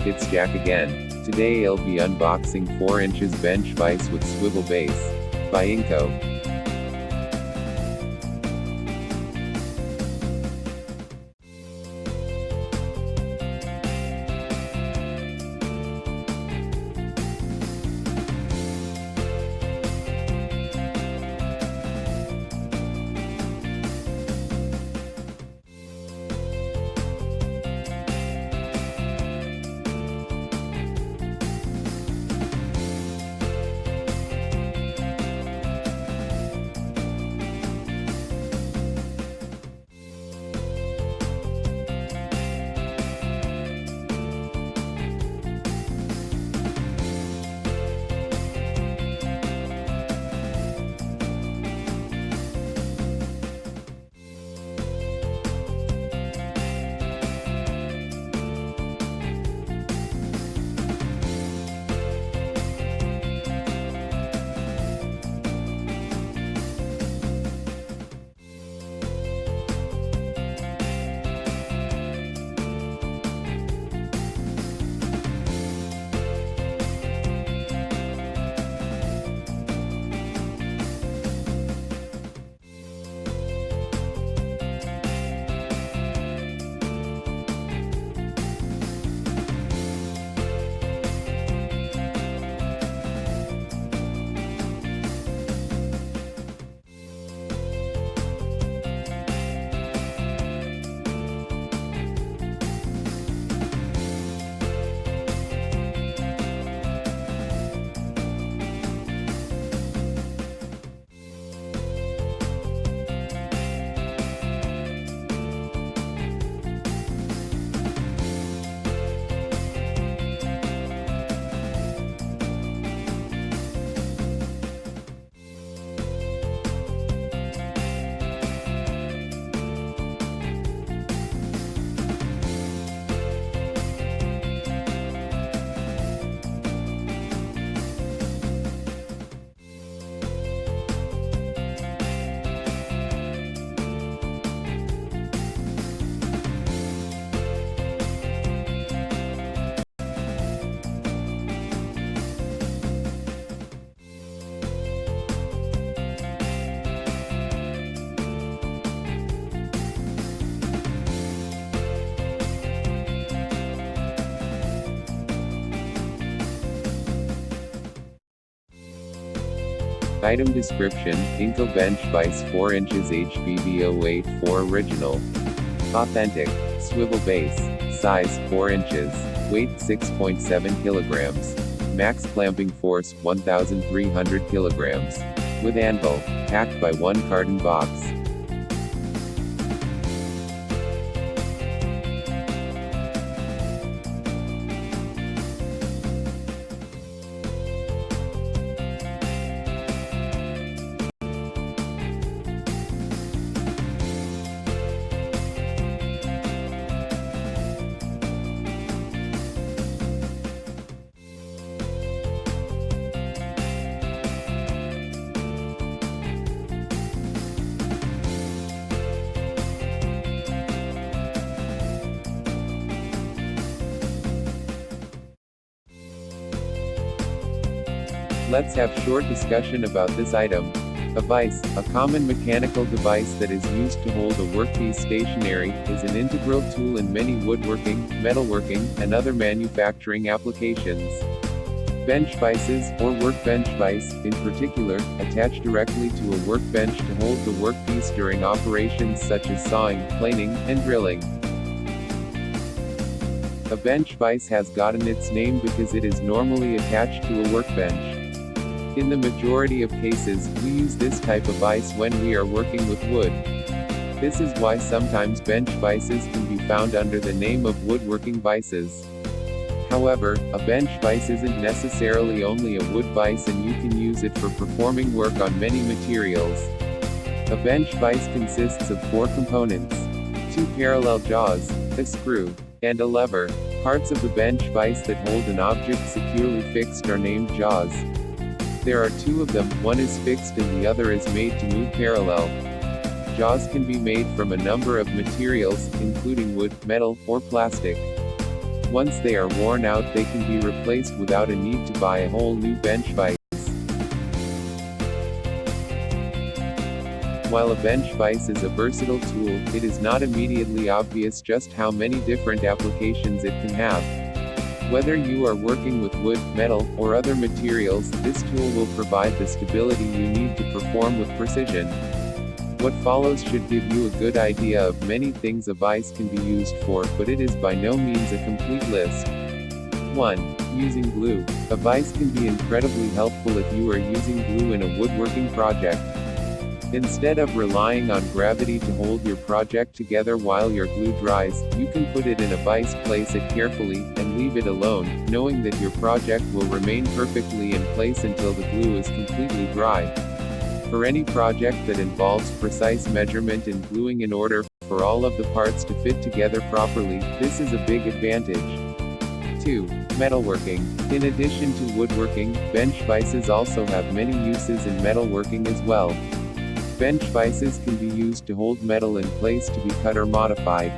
it's Jack again. Today I'll be unboxing 4 inches bench vise with swivel base by Ingco. Item description: Ingco bench vise 4 inches HBV084 original. Authentic. Swivel base. Size 4 inches. Weight 6.7 kilograms. Max clamping force 1,300 kilograms. With anvil. Packed by 1 carton box. Let's have short discussion about this item. A vise, a common mechanical device that is used to hold a workpiece stationary, is an integral tool in many woodworking, metalworking, and other manufacturing applications. Bench vises, or workbench vise, in particular, attach directly to a workbench to hold the workpiece during operations such as sawing, planing, and drilling. A bench vise has gotten its name because it is normally attached to a workbench. In the majority of cases, we use this type of vise when we are working with wood. This is why sometimes bench vises can be found under the name of woodworking vises. However, a bench vise isn't necessarily only a wood vise, and you can use it for performing work on many materials. A bench vise consists of 4 components: 2 parallel jaws, a screw, and a lever. Parts of the bench vise that hold an object securely fixed are named jaws. There are 2 of them, one is fixed and the other is made to move parallel. Jaws can be made from a number of materials, including wood, metal, or plastic. Once they are worn out, they can be replaced without a need to buy a whole new bench vise. While a bench vise is a versatile tool, it is not immediately obvious just how many different applications it can have. Whether you are working with wood, metal, or other materials, this tool will provide the stability you need to perform with precision. What follows should give you a good idea of many things a vise can be used for, but it is by no means a complete list. 1. Using glue. A vise can be incredibly helpful if you are using glue in a woodworking project. Instead of relying on gravity to hold your project together while your glue dries, you can put it in a vise, place it carefully, and leave it alone, knowing that your project will remain perfectly in place until the glue is completely dry. For any project that involves precise measurement and gluing in order for all of the parts to fit together properly, this is a big advantage. 2. Metalworking. In addition to woodworking, bench vises also have many uses in metalworking as well. Bench vises can be used to hold metal in place to be cut or modified.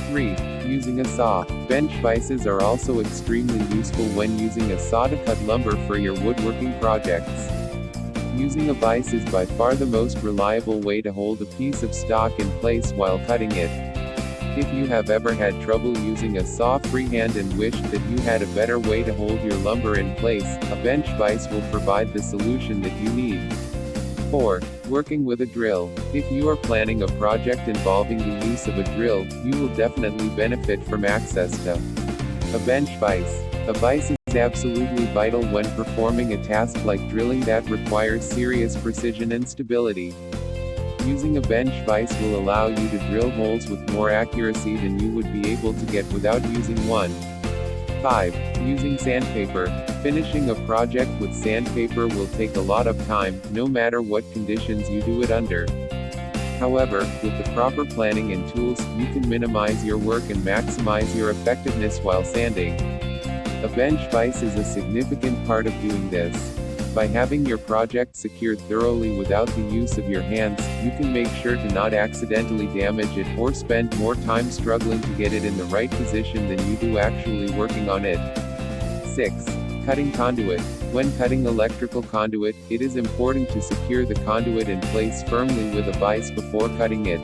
3. Using a saw. Bench vises are also extremely useful when using a saw to cut lumber for your woodworking projects. Using a vise is by far the most reliable way to hold a piece of stock in place while cutting it. If you have ever had trouble using a saw freehand and wished that you had a better way to hold your lumber in place, a bench vise will provide the solution that you need. 4. Working with a drill. If you are planning a project involving the use of a drill, you will definitely benefit from access to a bench vise. A vise is absolutely vital when performing a task like drilling that requires serious precision and stability. Using a bench vise will allow you to drill holes with more accuracy than you would be able to get without using one. 5. Using sandpaper. Finishing a project with sandpaper will take a lot of time, no matter what conditions you do it under. However, with the proper planning and tools, you can minimize your work and maximize your effectiveness while sanding. A bench vise is a significant part of doing this. By having your project secured thoroughly without the use of your hands, you can make sure to not accidentally damage it, or spend more time struggling to get it in the right position than you do actually working on it. 6. Cutting conduit. When cutting electrical conduit, it is important to secure the conduit in place firmly with a vise before cutting it.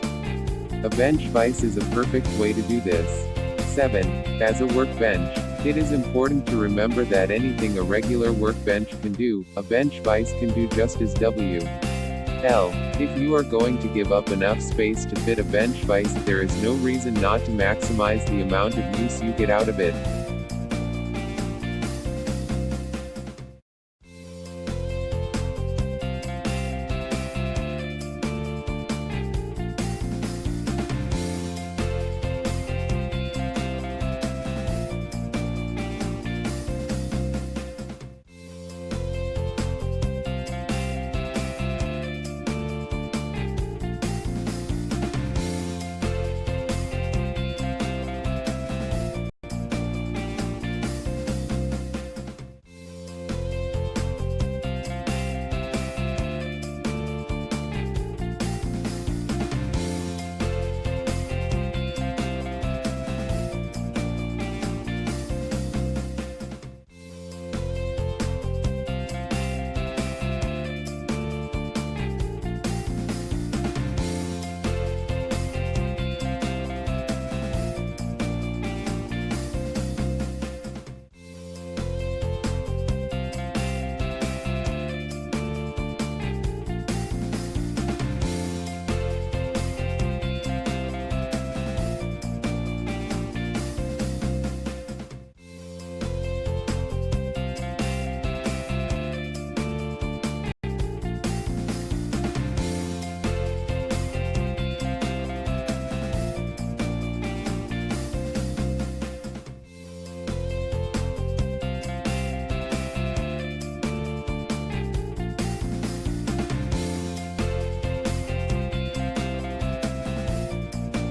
A bench vise is a perfect way to do this. 7. As a workbench. It is important to remember that anything a regular workbench can do, a bench vise can do just as well. If you are going to give up enough space to fit a bench vise, there is no reason not to maximize the amount of use you get out of it.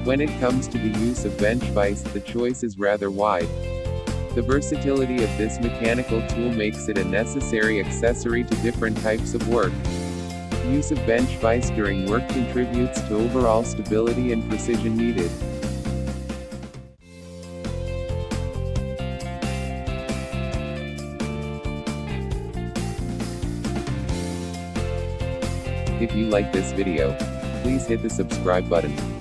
When it comes to the use of bench vise, the choice is rather wide. The versatility of this mechanical tool makes it a necessary accessory to different types of work. Use of bench vise during work contributes to overall stability and precision needed. If you like this video, please hit the subscribe button.